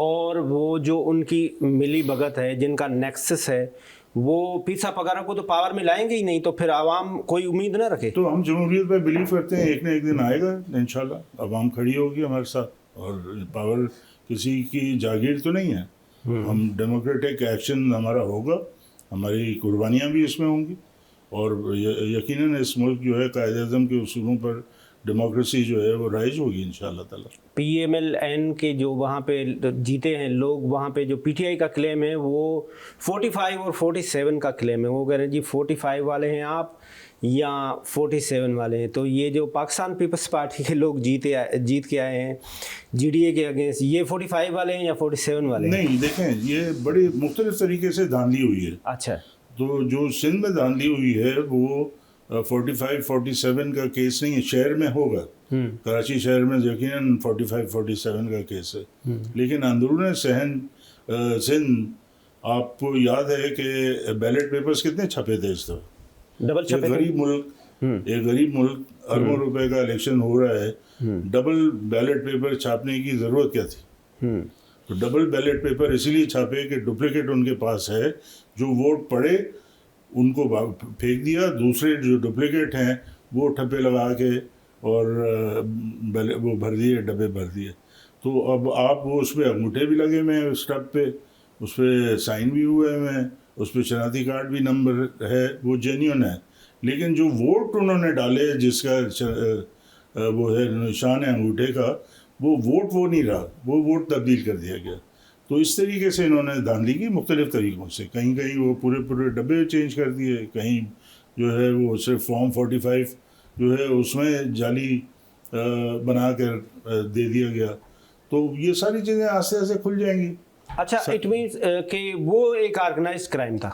اور وہ جو ان کی ملی بھگت ہے، جن کا نیکسس ہے، وہ پیسا پگارا کو تو پاور میں لائیں گے ہی نہیں، تو پھر عوام کوئی امید نہ رکھے. تو ہم جمہوریت پہ بلیو کرتے ہیں، ایک نہ ایک دن آئے گا انشاءاللہ، عوام کھڑی ہوگی ہمارے ساتھ، اور پاور کسی کی جاگیر تو نہیں ہے. ہم ڈیموکریٹک ایکشن ہمارا ہوگا، ہماری قربانیاں بھی اس میں ہوں گی، اور یقیناً اس ملک جو ہے قائد اعظم کے اصولوں پر ڈیموکریسی جو ہے وہ رائج ہوگی انشاءاللہ تعالی. PMLN کے جو وہاں پہ جیتے ہیں لوگ، وہاں پہ جو PTI کا کلیم ہے وہ 45 اور 47 کا کلیم ہے. وہ کہہ رہے ہیں جی 45 والے ہیں آپ یا 47 والے ہیں. تو یہ جو پاکستان پیپلز پارٹی کے لوگ جیت کے آئے ہیں GDA کے اگینسٹ، یہ 45 والے ہیں یا 47 والے ہیں؟ نہیں، دیکھیں یہ بڑی مختلف طریقے سے دھاندلی ہوئی ہے. اچھا. تو جو سندھ میں دھاندلی ہوئی ہے وہ 45 47 کا کیس نہیں ہے، شہر میں ہوگا، کراچی شہر میں یقیناً 45 47 کا کیس ہے، لیکن اندرون صحن سندھ آپ کو یاد ہے کہ بیلٹ پیپرز کتنے چھپے تھے اس طرح. ڈبل چھپے تھے. ایک غریب ملک، اربوں روپے کا الیکشن ہو رہا ہے، ڈبل بیلٹ پیپر چھاپنے کی ضرورت کیا تھی؟ تو ڈبل بیلٹ پیپر اسی لیے چھاپے کہ ڈپلیکیٹ ان کے پاس ہے، جو ووٹ پڑے ان کو پھینک دیا، دوسرے جو ڈپلیکیٹ ہیں وہ ٹھپے لگا کے اور وہ بھر دیے، ڈبے بھر دیے. تو اب آپ وہ اس پہ انگوٹھے بھی لگے ہوئے ہیں اس ٹب پہ، اس پہ سائن بھی ہوئے ہیں، اس پہ شناختی کارڈ بھی نمبر ہے، وہ جینیون ہے. لیکن جو ووٹ انہوں نے ڈالے جس کا وہ ہے نشان ہے انگوٹھے کا، وہ ووٹ وہ نہیں رہا، وہ ووٹ تبدیل کر دیا گیا. تو اس طریقے سے انہوں نے دھاندلی کی مختلف طریقوں سے، کہیں کہیں وہ پورے ڈبے چینج کر دیے، کہیں جو ہے وہ صرف فارم 45 جو ہے اس میں جعلی بنا کر دے دیا گیا. تو یہ ساری چیزیں آہستہ آہستہ کھل جائیں گی. اچھا، اٹ مینس کہ وہ ایک آرگنائز کرائم تھا،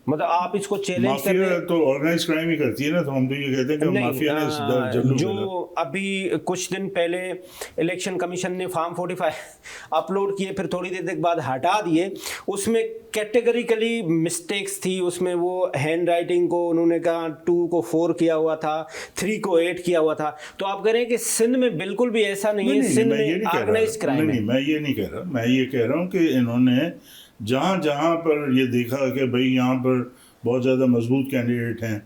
مطلب آپ اس کو چیلنج کر مافیا تو آرگنائز کرائم ہی کرتی ہے نا، تو ہم تو یہ کہتے ہیں کہ مافیا نے جلو جو ابھی کچھ دن پہلے الیکشن کمیشن نے فارم 45 اپلوڈ کیے، پھر تھوڑی دیر بعد ہٹا دیے، اس میں کیٹیگریکلی مسٹیکس تھی. اس میں وہ ہینڈ رائٹنگ کو انہوں نے کہا 2 کو 4 کیا ہوا تھا، 3 کو 8 کیا ہوا تھا. تو آپ کہہ رہے ہیں کہ سندھ میں بالکل بھی ایسا نہیں ہے، سندھ میں آرگنائز کرائم ہے. میں یہ نہیں کہہ رہا، میں یہ کہہ رہا ہوں کہ انہوں نے جہاں جہاں پر یہ دیکھا کہ بھئی یہاں پر بہت زیادہ مضبوط کینڈیڈیٹ ہیں،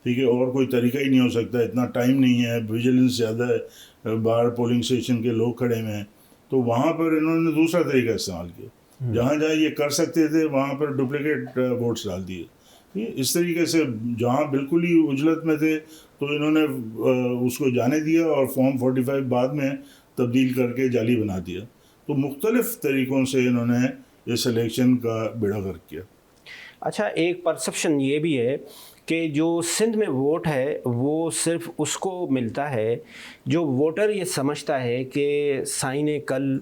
ٹھیک ہے، اور کوئی طریقہ ہی نہیں ہو سکتا، اتنا ٹائم نہیں ہے، ویجیلنس زیادہ ہے، باہر پولنگ اسٹیشن کے لوگ کھڑے ہوئے ہیں، تو وہاں پر انہوں نے دوسرا طریقہ استعمال کیا. جہاں جہاں یہ کر سکتے تھے وہاں پر ڈپلیکیٹ ووٹس ڈال دیے. اس طریقے سے جہاں بالکل ہی اجلت میں تھے تو انہوں نے اس کو جانے دیا اور فارم 45 بعد میں تبدیل کر کے جعلی بنا دیا. تو مختلف طریقوں سے انہوں نے اس الیکشن کا بیڑا غرق کیا. اچھا، ایک پرسپشن یہ بھی ہے کہ جو سندھ میں ووٹ ہے وہ صرف اس کو ملتا ہے جو ووٹر یہ سمجھتا ہے کہ سائن کل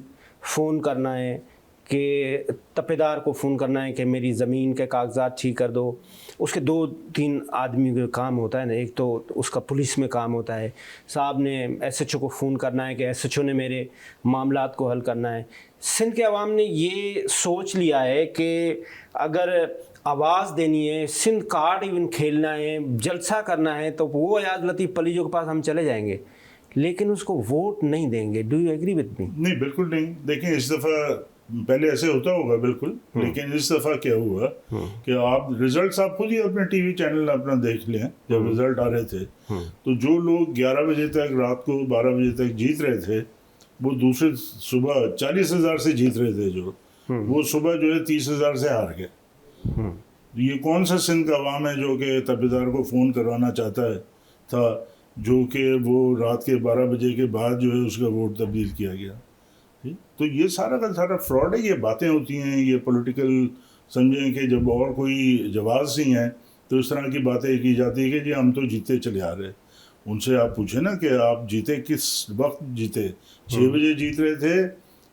فون کرنا ہے، کہ تپیدار کو فون کرنا ہے کہ میری زمین کے کاغذات ٹھیک کر دو. اس کے 2-3 آدمی کا کام ہوتا ہے نا، ایک تو اس کا پولیس میں کام ہوتا ہے، صاحب نے SHO کو فون کرنا ہے کہ SHO نے میرے معاملات کو حل کرنا ہے. سندھ کے عوام نے یہ سوچ لیا ہے کہ اگر آواز دینی ہے، سندھ کارڈ ایون کھیلنا ہے، جلسہ کرنا ہے، تو وہ ایاز لطیف پلیجو کے پاس ہم چلے جائیں گے، لیکن اس کو ووٹ نہیں دیں گے. Do you agree with me? نہیں، بالکل نہیں. دیکھیں اس دفعہ پہلے ایسے ہوتا ہوگا بالکل، لیکن اس دفعہ کیا ہوا کہ آپ رزلٹس آپ خود ہی اپنے ٹی وی چینل اپنا دیکھ لیں. جب رزلٹ آ رہے تھے تو جو لوگ 11 بجے تک، رات کو 12 بجے تک جیت رہے تھے، وہ دوسرے صبح 40,000 سے جیت رہے تھے، جو وہ صبح جو ہے 30,000 سے ہار گئے. یہ کون سا سندھ کا عوام ہے جو کہ تبیدار کو فون کروانا چاہتا ہے تھا، جو کہ وہ رات کے 12 بجے کے بعد جو ہے اس کا ووٹ تبدیل کیا گیا. تو یہ سارا کا سارا فراڈ ہے. یہ باتیں ہوتی ہیں، یہ پولیٹیکل سمجھیں کہ جب اور کوئی جواز نہیں ہے تو اس طرح کی باتیں کی جاتی ہے کہ جی ہم تو جیتے چلے آ رہے. ان سے آپ پوچھیں نا کہ آپ جیتے کس وقت جیتے؟ 6 بجے جیت رہے تھے،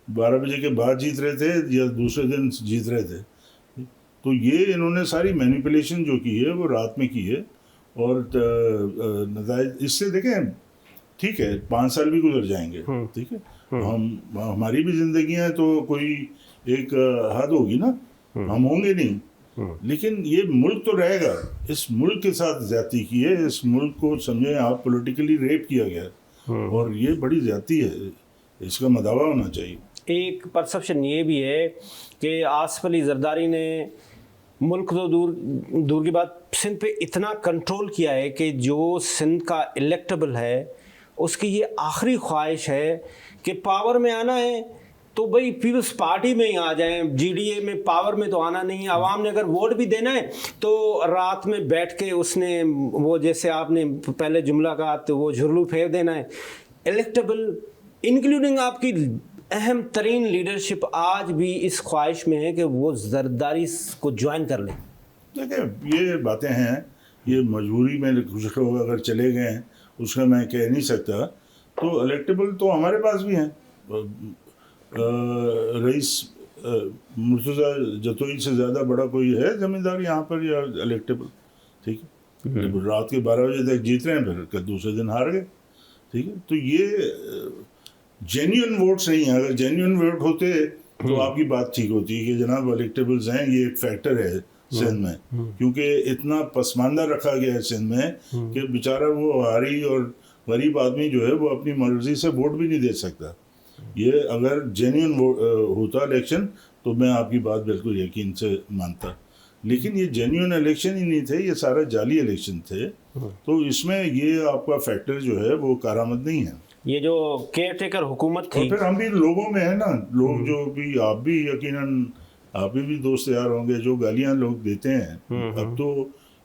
12 بجے کے بعد جیت رہے تھے، یا دوسرے دن جیت رہے تھے؟ تو یہ انہوں نے ساری مینیپولیشن جو کی ہے وہ رات میں کی ہے. اور نتائج اس سے دیکھیں، ٹھیک ہے 5 سال بھی گزر جائیں گے، ٹھیک ہے، ہماری بھی زندگیاں تو کوئی ایک حد ہوگی نا، ہم ہوں گے نہیں، لیکن یہ ملک تو رہے گا. اس ملک کے ساتھ زیادتی کی ہے، اس ملک کو سمجھیں آپ پولیٹیکلی ریپ کیا گیا، اور یہ بڑی زیادتی ہے، اس کا مداوع ہونا چاہیے. ایک پرسپشن یہ بھی ہے کہ آصف علی زرداری نے ملک تو دور کی بات سندھ پہ اتنا کنٹرول کیا ہے کہ جو سندھ کا الیکٹیبل ہے اس کی یہ آخری خواہش ہے کہ پاور میں آنا ہے تو بھئی پیپلز پارٹی میں ہی آ جائیں, جی ڈی اے میں پاور میں تو آنا نہیں. عوام نے اگر ووٹ بھی دینا ہے تو رات میں بیٹھ کے اس نے وہ جیسے آپ نے پہلے جملہ کہا تو وہ جھرلو پھیر دینا ہے. الیکٹیبل انکلوڈنگ آپ کی اہم ترین لیڈرشپ آج بھی اس خواہش میں ہے کہ وہ زرداری کو جوائن کر لیں. دیکھیں یہ باتیں ہیں, یہ مجبوری میں کچھ لوگ اگر چلے گئے ہیں اس کا میں کہہ نہیں سکتا. تو الیکٹیبل تو ہمارے پاس بھی ہیں. رئیس مرتضیٰ جتوئی سے زیادہ بڑا کوئی ہے زمیندار یہاں پر یا الیکٹیبل؟ ٹھیک ہے, رات کے 12 بجے تک جیت رہے ہیں پھر دوسرے دن ہار گئے. ٹھیک ہے, تو یہ جینیون ووٹس نہیں ہیں. اگر جینیون ووٹ ہوتے تو آپ کی بات ٹھیک ہوتی ہے کہ جناب الیکٹیبلز ہیں, یہ ایک فیکٹر ہے سندھ میں, کیونکہ اتنا پسماندہ رکھا گیا ہے سندھ میں کہ بیچارہ وہ ہاری اور غریب آدمی جو ہے وہ اپنی مرضی سے ووٹ بھی نہیں دے سکتا. یہ اگر جینیون ہوتا الیکشن تو میں آپ کی بات بالکل یقین سے مانتا, لیکن یہ جینیون الیکشن ہی نہیں تھے, یہ سارا جعلی الیکشن تھے. تو اس میں یہ آپ کا فیکٹر جو ہے وہ کارآمد نہیں ہے. یہ جو کیئر ٹیکر حکومت تھی, اور پھر ہم بھی لوگوں میں ہیں نا, لوگ جو بھی آپ بھی یقیناً آپ بھی دوست یار ہوں گے, جو گالیاں لوگ دیتے ہیں. اب تو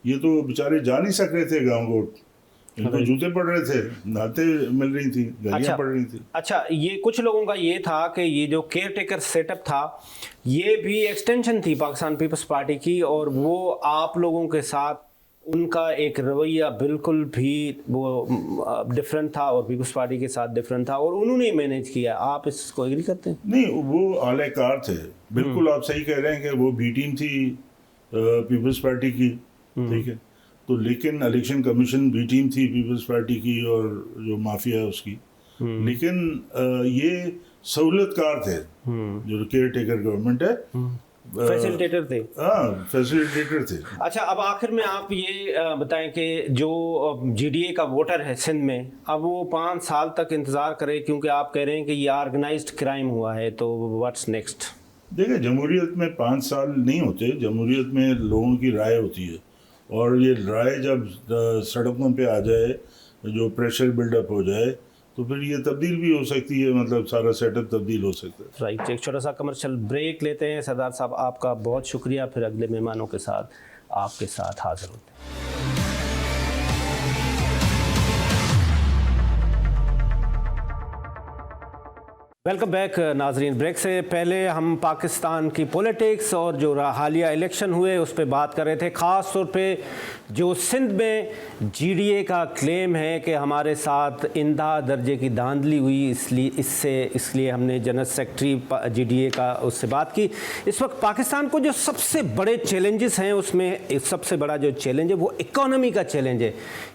یہ تو بیچارے جا نہیں سک رہے تھے گاؤں ووٹ, ان کو جوتے پڑ رہے تھے, نعتیں مل رہی تھی, گالیاں پڑ رہی تھی. اچھا, یہ کچھ لوگوں کا یہ تھا کہ یہ جو کیئر ٹیکر سیٹ اپ تھا یہ بھی ایکسٹینشن تھی پاکستان پیپلز پارٹی کی, اور وہ آپ لوگوں کے ساتھ ان کا ایک رویہ بالکل بھی وہ ڈفرینٹ تھا اور پیپلز پارٹی کے ساتھ ڈفرینٹ تھا, اور انہوں نے مینیج کیا. آپ اس کو ایگری کرتے ہیں؟ نہیں, وہ اعلی کار تھے, بالکل آپ صحیح کہہ رہے ہیں کہ وہ بی ٹیم تھی پیپلز پارٹی کی. ٹھیک ہے, تو لیکن الیکشن کمیشن بی ٹیم تھی پیپلز پارٹی کی اور جو مافیا ہے اس کی. لیکن یہ سہولت کار تھے جو کیئر ٹیکر گورنمنٹ ہے, فیسیلیٹیٹر تھے. ہاں, فیسیلیٹیٹر تھے. اچھا, اب آخر میں آپ یہ بتائیں کہ جو جی ڈی اے کا ووٹر ہے سندھ میں, اب وہ 5 سال تک انتظار کرے کیونکہ آپ کہہ رہے ہیں کہ یہ آرگنائزڈ کرائم ہوا ہے, تو واٹس نیکسٹ؟ دیکھیں, جمہوریت میں 5 سال نہیں ہوتے, جمہوریت میں لوگوں کی رائے ہوتی ہے, اور یہ رائے جب سڑکوں پہ آ جائے, جو پریشر بلڈ اپ ہو جائے, تو پھر یہ تبدیل بھی ہو سکتی ہے, مطلب سارا سیٹ اپ تبدیل ہو سکتا ہے. رائٹ, ایک چھوٹا سا کمرشل بریک لیتے ہیں. سردار صاحب آپ کا بہت شکریہ, پھر اگلے مہمانوں کے ساتھ آپ کے ساتھ حاضر ہوتے ہیں. ویلکم بیک ناظرین. بریک سے پہلے ہم پاکستان کی پولیٹکس اور جو حالیہ الیکشن ہوئے اس پہ بات کر رہے تھے, خاص طور پہ جو سندھ میں جی ڈی اے کا کلیم ہے کہ ہمارے ساتھ انتہا درجے کی دھاندلی ہوئی, اس لیے ہم نے general secretary G D A کا اس سے بات کی. اس وقت پاکستان کو جو سب سے بڑے چیلنجز ہیں اس میں سب سے بڑا جو چیلنج ہے وہ اکانومی کا چیلنج ہے.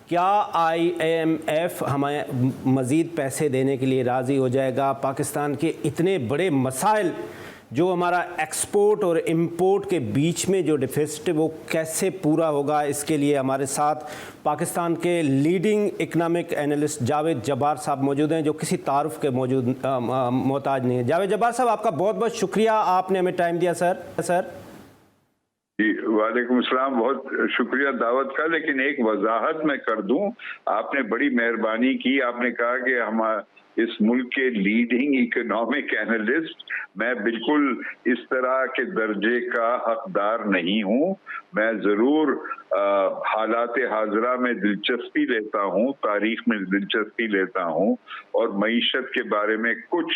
کیا آئی ایم ایف ہمیں مزید پیسے دینے کے لیے راضی ہو جائے گا؟ پاکستان کے اتنے بڑے مسائل جو ہمارا ایکسپورٹ اور امپورٹ کے بیچ میں جو ڈیفیسٹ ہے وہ کیسے پورا ہوگا؟ اس کے لیے ہمارے ساتھ پاکستان کے لیڈنگ اکنامک اینالسٹ جاوید جبار صاحب موجود ہیں, جو کسی تعارف کے محتاج نہیں ہیں. جاوید جبار صاحب, آپ کا بہت بہت شکریہ, آپ نے ہمیں ٹائم دیا. سر جی وعلیکم السلام, بہت شکریہ دعوت کا. لیکن ایک وضاحت میں کر دوں, آپ نے بڑی مہربانی کی, آپ نے کہا کہ ہم اس ملک کے لیڈنگ اکنامک اینالسٹ, میں بالکل اس طرح کے درجے کا حقدار نہیں ہوں. میں ضرور حالات حاضرہ میں دلچسپی لیتا ہوں, تاریخ میں دلچسپی لیتا ہوں, اور معیشت کے بارے میں کچھ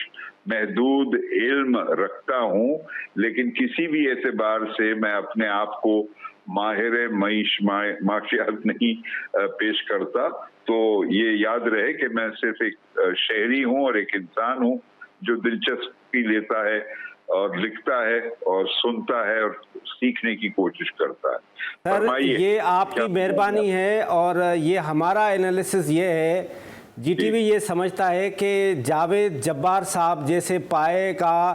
محدود علم رکھتا ہوں, لیکن کسی بھی اعتبار سے میں اپنے آپ کو ماہر معاشیات نہیں پیش کرتا. تو یہ یاد رہے کہ میں صرف ایک شہری ہوں اور ایک انسان ہوں جو دلچسپی لیتا ہے اور لکھتا ہے اور سنتا ہے اور سیکھنے کی کوشش کرتا ہے. سر یہ آپ کی مہربانی ہے, اور یہ ہمارا انالیسس یہ ہے, جی ٹی وی یہ سمجھتا ہے کہ جاوید جبار صاحب جیسے پائے کا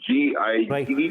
GIG,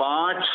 5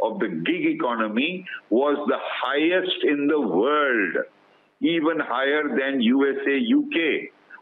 of the gig economy was the highest in the world, even higher than USA, UK,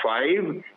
5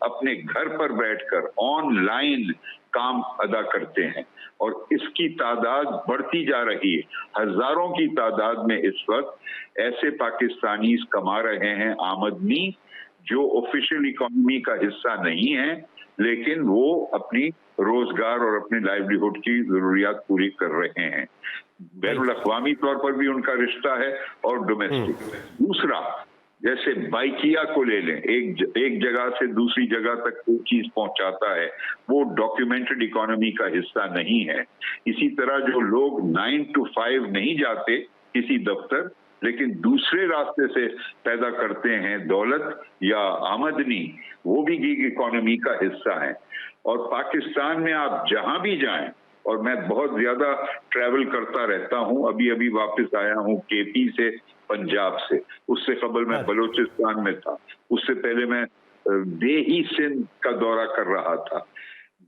اپنے گھر پر بیٹھ کر آن لائن کام ادا کرتے ہیں، اور اس کی تعداد بڑھتی جا رہی ہے۔ ہزاروں کی تعداد میں اس وقت ایسے پاکستانی کما رہے ہیں آمدنی جو آفیشیل اکانومی کا حصہ نہیں ہے، لیکن وہ اپنی روزگار اور اپنی لائیولیہوڈ کی ضروریات پوری کر رہے ہیں۔ بین الاقوامی طور پر بھی ان کا رشتہ ہے اور ڈومیسٹک۔ دوسرا، جیسے بائکیا کو لے لیں، ایک جگہ سے دوسری جگہ تک کوئی چیز پہنچاتا ہے، وہ ڈاکیومنٹڈ اکانومی کا حصہ نہیں ہے۔ اسی طرح جو لوگ 9 to 5 نہیں جاتے کسی دفتر، لیکن دوسرے راستے سے پیدا کرتے ہیں دولت یا آمدنی، وہ بھی گیگ اکانومی کا حصہ ہیں۔ اور پاکستان میں آپ جہاں بھی جائیں، اور میں بہت زیادہ ٹریول کرتا رہتا ہوں، ابھی واپس آیا ہوں کے پی سے، پنجاب سے، اس سے قبل میں بلوچستان میں تھا، اس سے پہلے میں دیہی سندھ کا دورہ کر رہا تھا۔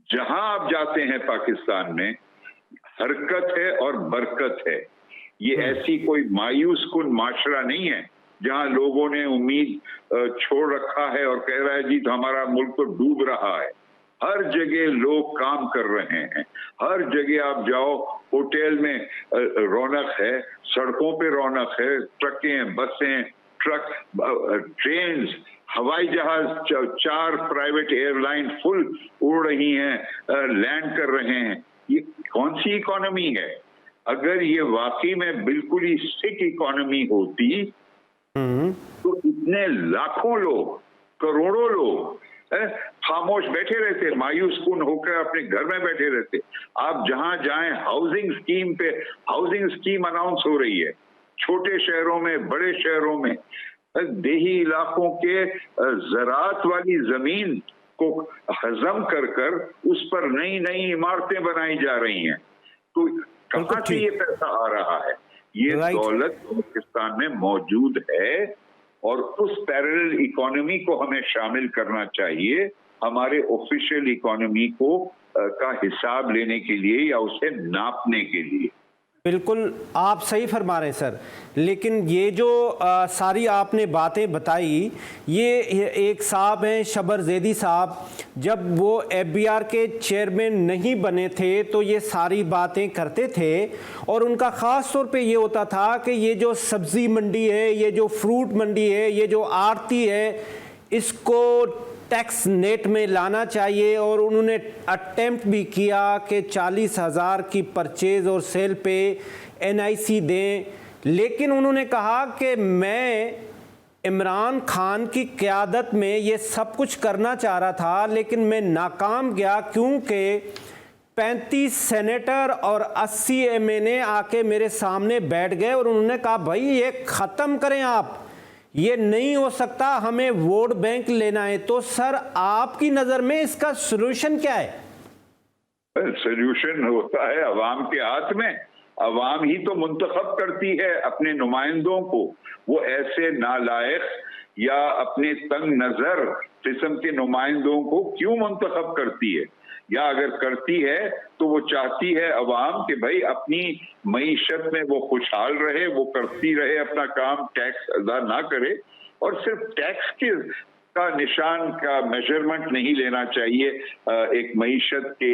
جہاں آپ جاتے ہیں پاکستان میں حرکت ہے اور برکت ہے۔ یہ ایسی کوئی مایوس کن معاشرہ نہیں ہے جہاں لوگوں نے امید چھوڑ رکھا ہے اور کہہ رہا ہے جی ہمارا ملک تو ڈوب رہا ہے۔ ہر جگہ لوگ کام کر رہے ہیں، ہر جگہ آپ جاؤ، ہوٹل میں رونق ہے، سڑکوں پہ رونق ہے، ٹرکیں، بسیں، ٹرینز، ہوائی جہاز، 4 پرائیویٹ ایئر لائن فل اڑ رہی ہیں، لینڈ کر رہے ہیں۔ یہ کون سی اکانومی ہے؟ اگر یہ واقعی میں بالکل ہی سک اکانومی ہوتی تو اتنے لاکھوں لوگ، کروڑوں لوگ خاموش بیٹھے رہتے، مایوس کن ہو کر اپنے گھر میں بیٹھے رہتے۔ آپ جہاں جائیں ہاؤسنگ اسکیم پہ ہاؤسنگ اسکیم اناؤنس ہو رہی ہے، چھوٹے شہروں میں، بڑے شہروں میں، دیہی علاقوں کے زراعت والی زمین کو ہضم کر کر اس پر نئی نئی عمارتیں بنائی جا رہی ہیں۔ تو کہاں سے یہ پیسہ آ رہا ہے؟ یہ دولت پاکستان میں موجود ہے، اور اس پیرلل اکانومی کو ہمیں شامل کرنا چاہیے ہمارے آفیشیل اکانومی کو کا حساب لینے کے لیے یا اسے ناپنے کے لیے۔ بالکل آپ صحیح فرما رہے ہیں سر، لیکن یہ جو ساری آپ نے باتیں بتائی، یہ ایک صاحب ہیں شبر زیدی صاحب، جب وہ ایف بی آر کے چیئرمین نہیں بنے تھے تو یہ ساری باتیں کرتے تھے، اور ان کا خاص طور پہ یہ ہوتا تھا کہ یہ جو سبزی منڈی ہے، یہ جو فروٹ منڈی ہے، یہ جو آڑتی ہے، اس کو ٹیکس نیٹ میں لانا چاہیے۔ اور انہوں نے اٹیمپٹ بھی کیا کہ 40,000 کی پرچیز اور سیل پہ NIC دیں، لیکن انہوں نے کہا کہ میں عمران خان کی قیادت میں یہ سب کچھ کرنا چاہ رہا تھا، لیکن میں ناکام گیا کیونکہ 35 سینیٹر اور 80 MNA آ کے میرے سامنے بیٹھ گئے اور انہوں نے کہا بھائی یہ ختم کریں، آپ یہ نہیں ہو سکتا، ہمیں ووٹ بینک لینا ہے۔ تو سر آپ کی نظر میں اس کا سلوشن کیا ہے؟ سلوشن ہوتا ہے عوام کے ہاتھ میں۔ عوام ہی تو منتخب کرتی ہے اپنے نمائندوں کو۔ وہ ایسے نالائق یا اپنے تنگ نظر قسم کے نمائندوں کو کیوں منتخب کرتی ہے؟ یا اگر کرتی ہے تو وہ چاہتی ہے عوام کہ بھائی اپنی معیشت میں وہ خوشحال رہے، وہ کرتی رہے اپنا کام، ٹیکس ادا نہ کرے۔ اور صرف ٹیکس کے کا نشان کا میجرمنٹ نہیں لینا چاہیے ایک معیشت کے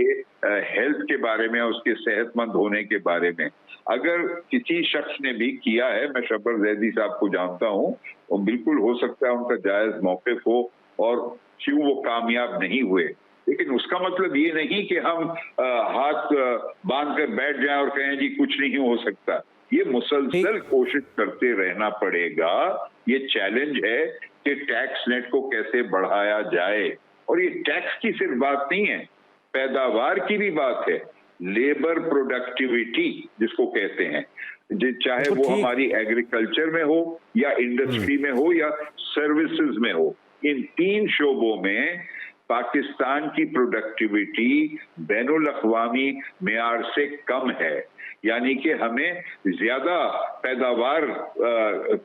ہیلتھ کے بارے میں، اس کے صحت مند ہونے کے بارے میں۔ اگر کسی شخص نے بھی کیا ہے، میں شبر زیدی صاحب کو جانتا ہوں، وہ بالکل ہو سکتا ہے ان کا جائز موقف ہو اور کیوں وہ کامیاب نہیں ہوئے، لیکن اس کا مطلب یہ نہیں کہ ہم ہاتھ باندھ کر بیٹھ جائیں اور کہیں جی کچھ نہیں ہو سکتا۔ یہ مسلسل کوشش کرتے رہنا پڑے گا۔ یہ چیلنج ہے کہ ٹیکس نیٹ کو کیسے بڑھایا جائے، اور یہ ٹیکس کی صرف بات نہیں ہے، پیداوار کی بھی بات ہے، لیبر پروڈکٹیویٹی جس کو کہتے ہیں، چاہے وہ ہماری ایگریکلچر میں ہو یا انڈسٹری میں ہو یا سروسز میں ہو۔ ان 3 شعبوں میں پاکستان کی پروڈکٹیویٹی بین الاقوامی معیار سے کم ہے، یعنی کہ ہمیں زیادہ پیداوار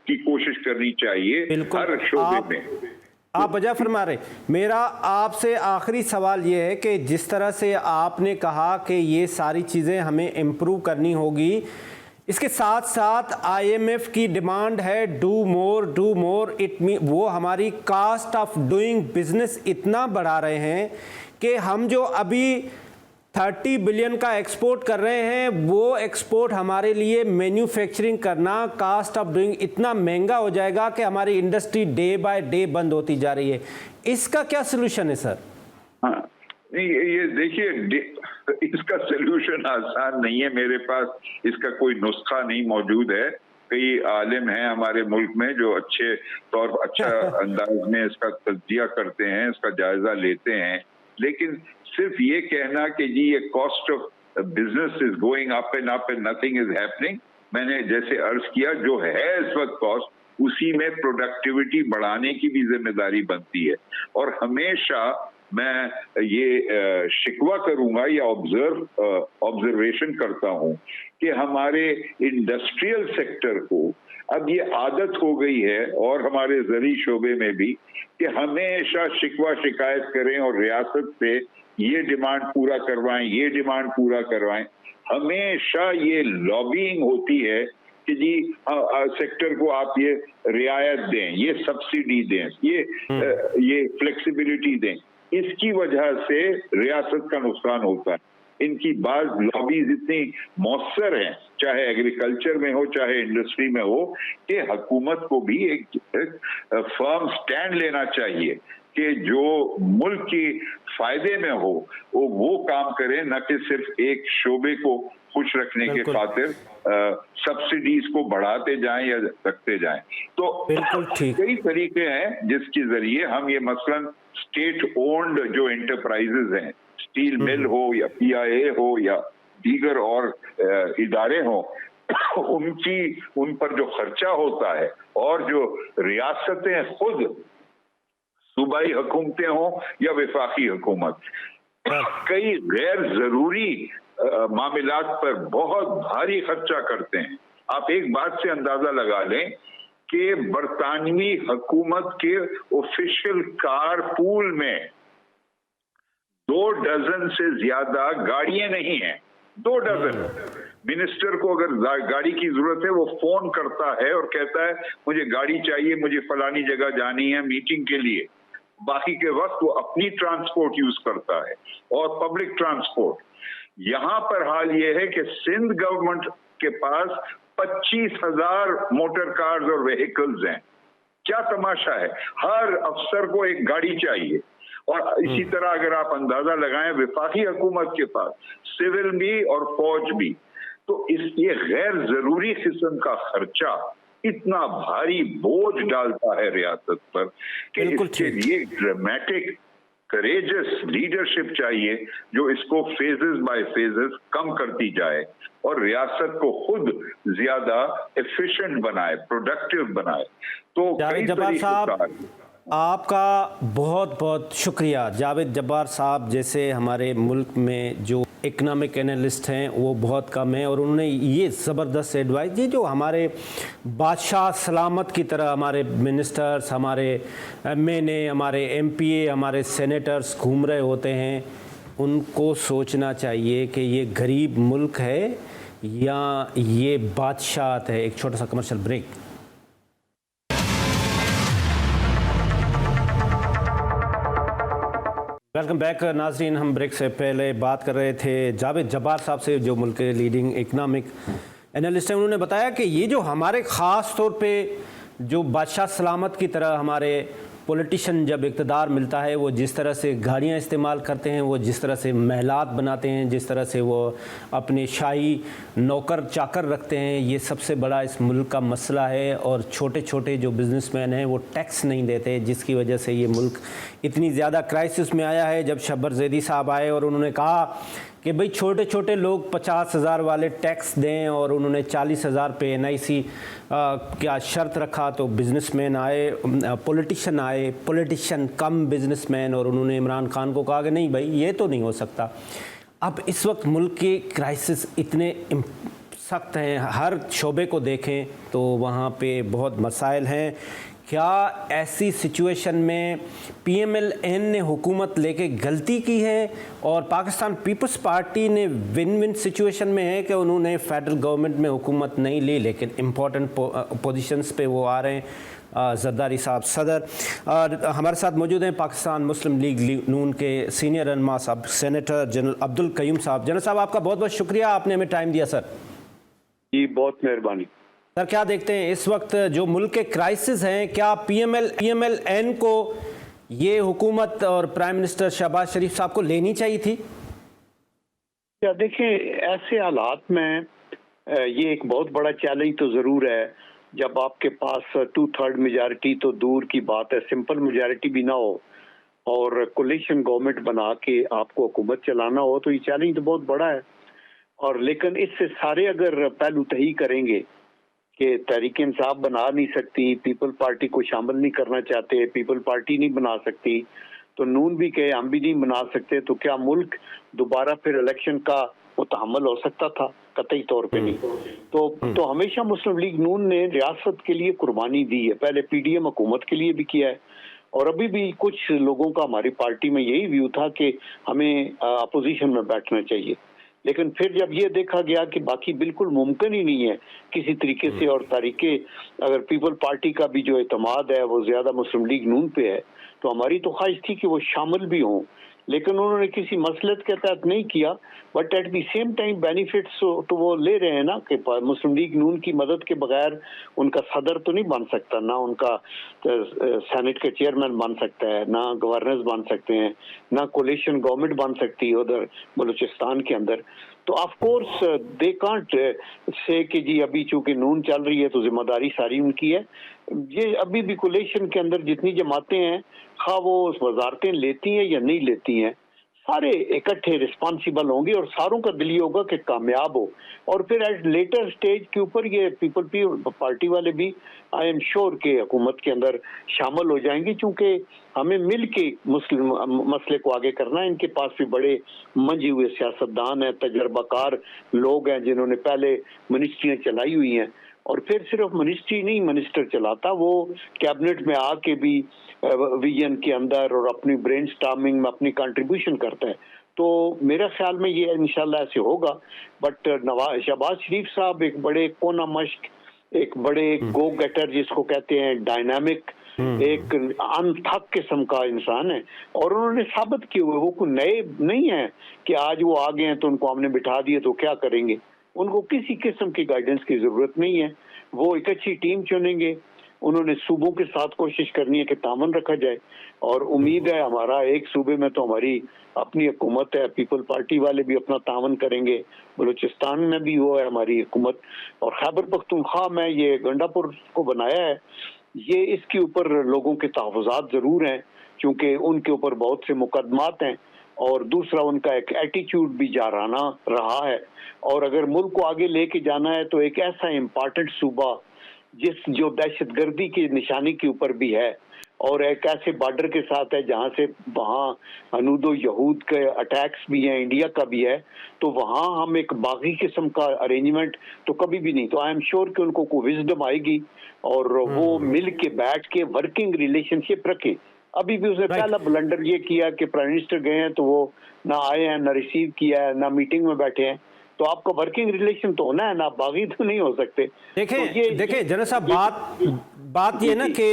کی کوشش کرنی چاہیے ہر شعبے میں۔ آپ وجہ فرما رہے۔ میرا آپ سے آخری سوال یہ ہے کہ جس طرح سے آپ نے کہا کہ یہ ساری چیزیں ہمیں امپروو کرنی ہوگی، اس کے ساتھ ساتھ IMF کی ڈیمانڈ ہے ڈو مور وہ ہماری کاسٹ آف ڈوئنگ بزنس اتنا بڑھا رہے ہیں کہ ہم جو ابھی 30 بلین کا ایکسپورٹ کر رہے ہیں وہ ایکسپورٹ ہمارے لیے مینوفیکچرنگ کرنا کاسٹ آف ڈوئنگ اتنا مہنگا ہو جائے گا کہ ہماری انڈسٹری ڈے بائی ڈے بند ہوتی جا رہی ہے. اس کا کیا سلوشن ہے سر؟ ہاں یہ دیکھیے اس کا سلوشن آسان نہیں ہے میرے پاس، اس کا کوئی نسخہ نہیں موجود ہے. کئی عالم ہیں ہمارے ملک میں جو اچھا انداز میں اس کا تجزیہ کرتے ہیں، اس کا جائزہ لیتے ہیں، لیکن صرف یہ کہنا کہ جی یہ cost of business is going up and up and nothing is happening, میں نے جیسے عرض کیا جو ہے اس وقت کاسٹ، اسی میں پروڈکٹیوٹی بڑھانے کی بھی ذمہ داری بنتی ہے. اور ہمیشہ میں یہ شکوہ کروں گا یا آبزرویشن کرتا ہوں کہ ہمارے انڈسٹریل سیکٹر کو اب یہ عادت ہو گئی ہے، اور ہمارے زرعی شعبے میں بھی، کہ ہمیشہ شکوہ شکایت کریں اور ریاست سے یہ ڈیمانڈ پورا کروائیں، یہ ڈیمانڈ پورا کروائیں. ہمیشہ یہ لابینگ ہوتی ہے کہ جی سیکٹر کو آپ یہ رعایت دیں، یہ سبسڈی دیں، یہ فلیکسیبلٹی دیں. اس کی وجہ سے ریاست کا نقصان ہوتا ہے. ان کی بعض لابیز اتنی مؤثر ہیں، چاہے ایگریکلچر میں ہو چاہے انڈسٹری میں ہو، کہ حکومت کو بھی ایک فرم سٹینڈ لینا چاہیے کہ جو ملک کی فائدے میں ہو وہ کام کرے، نہ کہ صرف ایک شعبے کو خوش رکھنے کے خاطر سبسڈیز کو بڑھاتے جائیں یا رکھتے جائیں. تو کئی طریقے ہیں جس کے ذریعے ہم یہ مثلاً اسٹیٹ اونڈ جو انٹرپرائزز ہیں، اسٹیل مل ہو یا PIA ہو یا دیگر اور ادارے ہوں، ان پر جو خرچہ ہوتا ہے، اور جو ریاستیں خود صوبائی حکومتیں ہوں یا وفاقی حکومت کئی غیر ضروری معاملات پر بہت بھاری خرچہ کرتے ہیں. آپ ایک بات سے اندازہ لگا لیں کہ برطانوی حکومت کے آفیشیل کار پول میں 2 ڈزن سے زیادہ گاڑیاں نہیں ہیں. 2 ڈزن. منسٹر کو اگر گاڑی کی ضرورت ہے وہ فون کرتا ہے اور کہتا ہے مجھے گاڑی چاہیے، مجھے فلانی جگہ جانی ہے میٹنگ کے لیے. باقی کے وقت وہ اپنی ٹرانسپورٹ یوز کرتا ہے اور پبلک ٹرانسپورٹ. یہاں پر حال یہ ہے کہ سندھ گورنمنٹ کے پاس 25,000 موٹر کارز اور وہیکلز ہیں. کیا تماشا ہے، ہر افسر کو ایک گاڑی چاہیے. اور اسی طرح اگر آپ اندازہ لگائیں وفاقی حکومت کے پاس سول بھی اور فوج بھی. تو یہ غیر ضروری قسم کا خرچہ اتنا بھاری بوجھ ڈالتا ہے ریاست پر کہ اس کے لیے ڈرامیٹک کریجس لیڈرشپ چاہیے جو اس کو فیزز بائی فیزز کم کرتی جائے اور ریاست کو خود زیادہ ایفیشنٹ بنائے، پروڈکٹیو بنائے. تو جبار صاحب آپ کا بہت بہت شکریہ. جاوید جبار صاحب جیسے ہمارے ملک میں جو اکنامک انالسٹ ہیں وہ بہت کم ہیں، اور انہوں نے یہ زبردست ایڈوائز دی جو ہمارے بادشاہ سلامت کی طرح ہمارے منسٹرز، ہمارے MNA، ہمارے MP، ہمارے سینیٹرز گھوم رہے ہوتے ہیں. ان کو سوچنا چاہیے کہ یہ غریب ملک ہے یا یہ بادشاہت ہے. ایک چھوٹا سا کمرشل بریک. ویلکم بیک ناظرین. ہم بریک سے پہلے بات کر رہے تھے جاوید جبار صاحب سے جو ملک کے لیڈنگ اکنامک انالسٹ ہیں. انہوں نے بتایا کہ یہ جو ہمارے خاص طور پہ جو بادشاہ سلامت کی طرح ہمارے پولیٹیشن جب اقتدار ملتا ہے وہ جس طرح سے گاڑیاں استعمال کرتے ہیں، وہ جس طرح سے محلات بناتے ہیں، جس طرح سے وہ اپنے شاہی نوکر چاکر رکھتے ہیں، یہ سب سے بڑا اس ملک کا مسئلہ ہے. اور چھوٹے چھوٹے جو بزنس مین ہیں وہ ٹیکس نہیں دیتے، جس کی وجہ سے یہ ملک اتنی زیادہ کرائسس میں آیا ہے. جب شبر زیدی صاحب آئے اور انہوں نے کہا کہ بھئی چھوٹے چھوٹے لوگ 50,000 والے ٹیکس دیں، اور انہوں نے 40,000 پہ NIC کیا شرط رکھا، تو بزنس مین آئے، پولیٹیشن کم بزنس مین، اور انہوں نے عمران خان کو کہا کہ نہیں بھائی یہ تو نہیں ہو سکتا. اب اس وقت ملک کے کرائسس اتنے سخت ہیں، ہر شعبے کو دیکھیں تو وہاں پہ بہت مسائل ہیں کیا ایسی سچویشن میں پی ایم ایل این نے حکومت لے کے غلطی کی ہے اور پاکستان پیپلز پارٹی نے ون سچویشن میں ہے کہ انہوں نے فیڈرل گورنمنٹ میں حکومت نہیں لی لیکن امپورٹنٹ پوزیشنز پہ وہ آ رہے ہیں؟ زرداری صاحب صدر، اور ہمارے ساتھ موجود ہیں پاکستان مسلم لیگ نون کے سینئر رہنما صاحب سینیٹر جنرل عبدالقیوم صاحب۔ جنرل صاحب آپ کا بہت بہت شکریہ، آپ نے ہمیں ٹائم دیا سر۔ جی بہت مہربانی سر۔ کیا دیکھتے ہیں اس وقت جو ملک کے کرائسس ہیں، کیا پی ایم ایل این کو یہ حکومت اور پرائم منسٹر شہباز شریف صاحب کو لینی چاہیے تھی؟ دیکھیں ایسے حالات میں یہ ایک بہت بڑا چیلنج تو ضرور ہے، جب آپ کے پاس 2/3 میجارٹی تو دور کی بات ہے، سمپل میجارٹی بھی نہ ہو اور کولیشن گورنمنٹ بنا کے آپ کو حکومت چلانا ہو تو یہ چیلنج تو بہت بڑا ہے۔ اور لیکن اس سے سارے اگر پہلو تہی کریں گے کہ تحریک انصاف بنا نہیں سکتی، پیپل پارٹی کو شامل نہیں کرنا چاہتے، پیپل پارٹی نہیں بنا سکتی، تو نون بھی کہے ہم بھی نہیں بنا سکتے، تو کیا ملک دوبارہ پھر الیکشن کا متحمل ہو سکتا تھا؟ قطعی طور پہ نہیں۔ تو ہمیشہ مسلم لیگ نون نے ریاست کے لیے قربانی دی ہے، پہلے پی ڈی ایم حکومت کے لیے بھی کیا ہے، اور ابھی بھی کچھ لوگوں کا ہماری پارٹی میں یہی ویو تھا کہ ہمیں اپوزیشن میں بیٹھنا چاہیے، لیکن پھر جب یہ دیکھا گیا کہ باقی بالکل ممکن ہی نہیں ہے کسی طریقے سے، اور طریقے اگر پیپل پارٹی کا بھی جو اعتماد ہے وہ زیادہ مسلم لیگ نون پہ ہے، تو ہماری تو خواہش تھی کہ وہ شامل بھی ہوں، لیکن انہوں نے کسی مصلحت کے تحت نہیں کیا، but at the same time benefits تو وہ لے رہے ہیں نا، کہ مسلم لیگ نون کی مدد کے بغیر ان کا صدر تو نہیں بن سکتا، نہ ان کا سینٹ کا چیئرمین بن سکتا ہے، نہ گورنرز بن سکتے ہیں، نہ کولیشن گورنمنٹ بن سکتی ہے ادھر بلوچستان کے اندر، تو of course they can't say کہ جی ابھی چونکہ نون چل رہی ہے تو ذمہ داری ساری ان کی ہے۔ یہ ابھی بھی کولیشن کے اندر جتنی جماعتیں ہیں، خواہ وہ وزارتیں لیتی ہیں یا نہیں لیتی ہیں، سارے اکٹھے رسپانسیبل ہوں گے اور ساروں کا دل یہ ہوگا کہ کامیاب ہو، اور پھر ایٹ لیٹر سٹیج کے اوپر یہ پیپل پارٹی والے بھی آئی ایم شور کہ حکومت کے اندر شامل ہو جائیں گے، چونکہ ہمیں مل کے مسلم مسئلے کو آگے کرنا ہے۔ ان کے پاس بھی بڑے منجے ہوئے سیاستدان ہیں، تجربہ کار لوگ ہیں جنہوں نے پہلے منسٹریاں چلائی ہوئی ہیں، اور پھر صرف منسٹری نہیں منسٹر چلاتا، وہ کیبنٹ میں آ کے بھی ویژن کے اندر اور اپنی برین سٹارمنگ میں اپنی کنٹریبیوشن کرتا ہے، تو میرا خیال میں یہ انشاءاللہ ایسے ہوگا۔ بٹ شہباز شریف صاحب ایک بڑے کونا مشق، ایک بڑے گو گیٹر جس کو کہتے ہیں، ڈائنامک، ایک انتھک قسم کا انسان ہے، اور انہوں نے ثابت کیے ہوئے، وہ کوئی نئے نہیں ہیں کہ آج وہ آگے ہیں تو ان کو ہم نے بٹھا دیے تو کیا کریں گے، ان کو کسی قسم کی گائیڈنس کی ضرورت نہیں ہے، وہ ایک اچھی ٹیم چنیں گے، انہوں نے صوبوں کے ساتھ کوشش کرنی ہے کہ تعاون رکھا جائے، اور امید ہے ہمارا ایک صوبے میں تو ہماری اپنی حکومت ہے، پیپل پارٹی والے بھی اپنا تعاون کریں گے، بلوچستان میں بھی وہ ہے ہماری حکومت، اور خیبر پختونخوا میں یہ گنڈا پور کو بنایا ہے، یہ اس کے اوپر لوگوں کے تحفظات ضرور ہیں کیونکہ ان کے اوپر بہت سے مقدمات ہیں، اور دوسرا ان کا ایک ایٹیچیوڈ بھی جارانہ رہا ہے، اور اگر ملک کو آگے لے کے جانا ہے تو ایک ایسا امپارٹنٹ صوبہ جو دہشت گردی کی نشانی کے اوپر بھی ہے، اور ایک ایسے بارڈر کے ساتھ ہے جہاں سے وہاں ہنود و یہود کے اٹیکس بھی ہیں، انڈیا کا بھی ہے، تو وہاں ہم ایک باغی قسم کا ارینجمنٹ تو کبھی بھی نہیں، تو آئی ایم شیور کہ ان کو کوئی وزڈم آئے گی اور وہ مل کے بیٹھ کے ورکنگ ریلیشن شپ رکھیں۔ ابھی بھی اس نے پہلا بلنڈر یہ کیا کہ پرائم منسٹر گئے ہیں تو وہ نہ آئے ہیں، نہ ریسیو کیا ہے، نہ میٹنگ میں بیٹھے ہیں، تو آپ کا ورکنگ ریلیشن تو ہونا ہے نا، باغی تو نہیں ہو سکتے۔ دیکھیں جنرل صاحب، بات یہ نا کہ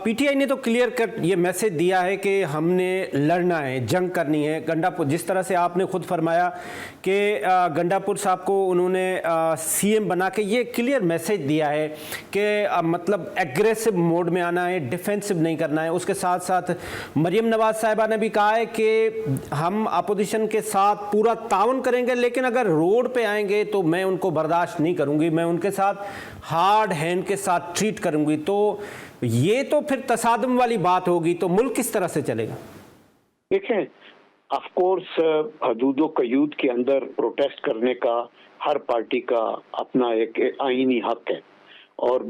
پی ٹی آئی نے تو کلیئر کٹ یہ میسج دیا ہے کہ ہم نے لڑنا ہے، جنگ کرنی ہے۔ گنڈا پور جس طرح سے آپ نے خود فرمایا کہ گنڈا پور صاحب کو انہوں نے سی ایم بنا کے یہ کلیئر میسج دیا ہے کہ مطلب ایگریسو موڈ میں آنا ہے، ڈیفینسو نہیں کرنا ہے۔ اس کے ساتھ ساتھ مریم نواز صاحبہ نے بھی کہا ہے کہ ہم اپوزیشن کے ساتھ پورا تعاون کریں گے، لیکن اگر روڈ پہ آئیں گے تو میں ان کو برداشت نہیں کروں گی، میں ان کے ساتھ ہارڈ ہینڈ کے ساتھ ٹریٹ کروں گی۔ تو یہ تو پھر تصادم والی بات ہوگی، تو ملک کس طرح سے چلے گا؟ دیکھیں آف کورس حدود و قیود کے اندر پروٹیسٹ کرنے کا ہر پارٹی کا اپنا ایک آئینی حق ہے، اور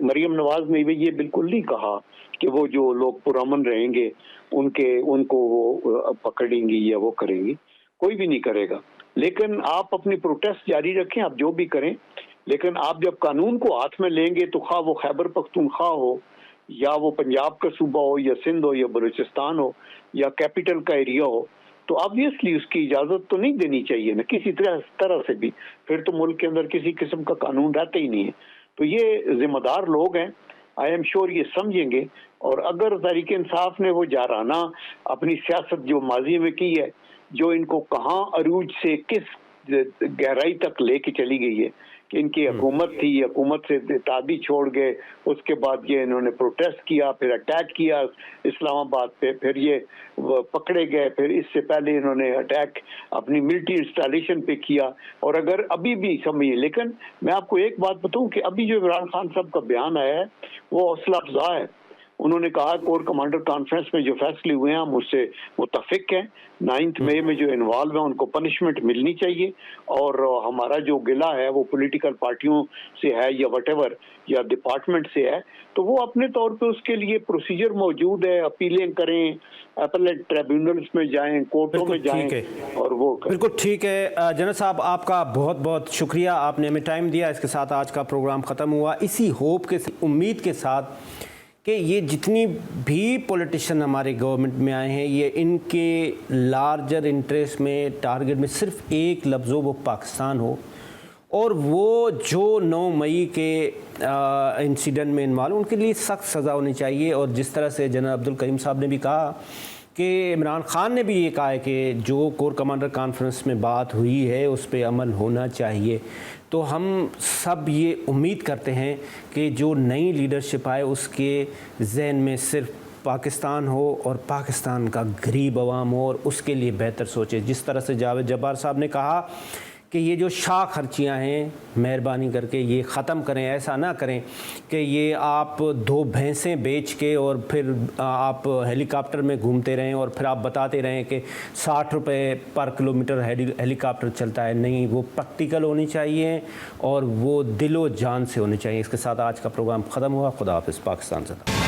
مریم نواز نے یہ بالکل نہیں کہا کہ وہ جو لوگ پرامن رہیں گے ان کو وہ پکڑیں گی یا وہ کریں گی، کوئی بھی نہیں کرے گا، لیکن آپ اپنی پروٹیسٹ جاری رکھیں، آپ جو بھی کریں، لیکن آپ جب قانون کو ہاتھ میں لیں گے تو خواہ وہ خیبر پختونخوا ہو یا وہ پنجاب کا صوبہ ہو یا سندھ ہو یا بلوچستان ہو یا کیپٹل کا ایریا ہو، تو آبویسلی اس کی اجازت تو نہیں دینی چاہیے نا کسی طرح سے بھی، پھر تو ملک کے اندر کسی قسم کا قانون رہتا ہی نہیں ہے۔ تو یہ ذمہ دار لوگ ہیں، آئی ایم شیور یہ سمجھیں گے، اور اگر تحریک انصاف نے وہ جارانہ اپنی سیاست جو ماضی میں کی ہے، جو ان کو کہاں عروج سے کس گہرائی تک لے کے چلی گئی ہے کہ ان کی حکومت تھی، حکومت سے اتحادی چھوڑ گئے، اس کے بعد یہ انہوں نے پروٹیسٹ کیا، پھر اٹیک کیا اسلام آباد پہ، پھر یہ پکڑے گئے، پھر اس سے پہلے انہوں نے اٹیک اپنی ملٹری انسٹالیشن پہ کیا، اور اگر ابھی بھی سمجھیے، لیکن میں آپ کو ایک بات بتاؤں کہ ابھی جو عمران خان صاحب کا بیان آیا ہے وہ حوصلہ افزا ہے۔ انہوں نے کہا کور کمانڈر کانفرنس میں جو فیصلے ہوئے ہیں ہم اس سے متفق ہیں، 9 مئی میں جو انوالو ہیں ان کو پنشمنٹ ملنی چاہیے، اور ہمارا جو گلہ ہے وہ پولیٹیکل پارٹیوں سے ہے یا وٹ ایور یا ڈپارٹمنٹ سے ہے، تو وہ اپنے طور پہ اس کے لیے پروسیجر موجود ہے، اپیلیں کریں، اپیلیٹ ٹریبیونلز میں جائیں، کورٹوں میں جائیں، اور وہ بالکل ٹھیک ہے۔ جنرل صاحب آپ کا بہت بہت شکریہ، آپ نے ہمیں ٹائم دیا۔ اس کے ساتھ آج کا پروگرام ختم ہوا، اسی ہوپ کے امید کے ساتھ کہ یہ جتنی بھی پولیٹیشین ہمارے گورنمنٹ میں آئے ہیں، یہ ان کے لارجر انٹرسٹ میں ٹارگٹ میں صرف ایک لفظ ہو، وہ پاکستان ہو، اور وہ جو 9 مئی کے انسیڈنٹ میں انوالو ان کے لیے سخت سزا ہونی چاہیے۔ اور جس طرح سے جنرل عبدالکریم صاحب نے بھی کہا کہ عمران خان نے بھی یہ کہا ہے کہ جو کور کمانڈر کانفرنس میں بات ہوئی ہے اس پہ عمل ہونا چاہیے، تو ہم سب یہ امید کرتے ہیں کہ جو نئی لیڈرشپ آئے اس کے ذہن میں صرف پاکستان ہو اور پاکستان کا غریب عوام ہو، اور اس کے لیے بہتر سوچے۔ جس طرح سے جاوید جبار صاحب نے کہا کہ یہ جو شاہ خرچیاں ہیں مہربانی کر کے یہ ختم کریں، ایسا نہ کریں کہ یہ آپ 2 بھینسیں بیچ کے اور پھر آپ ہیلی کاپٹر میں گھومتے رہیں اور پھر آپ بتاتے رہیں کہ 60 روپے پر کلومیٹر ہیلی کاپٹر چلتا ہے۔ نہیں، وہ پریکٹیکل ہونی چاہیے اور وہ دل و جان سے ہونی چاہیے۔ اس کے ساتھ آج کا پروگرام ختم ہوا۔ خدا حافظ۔ پاکستان زندہ۔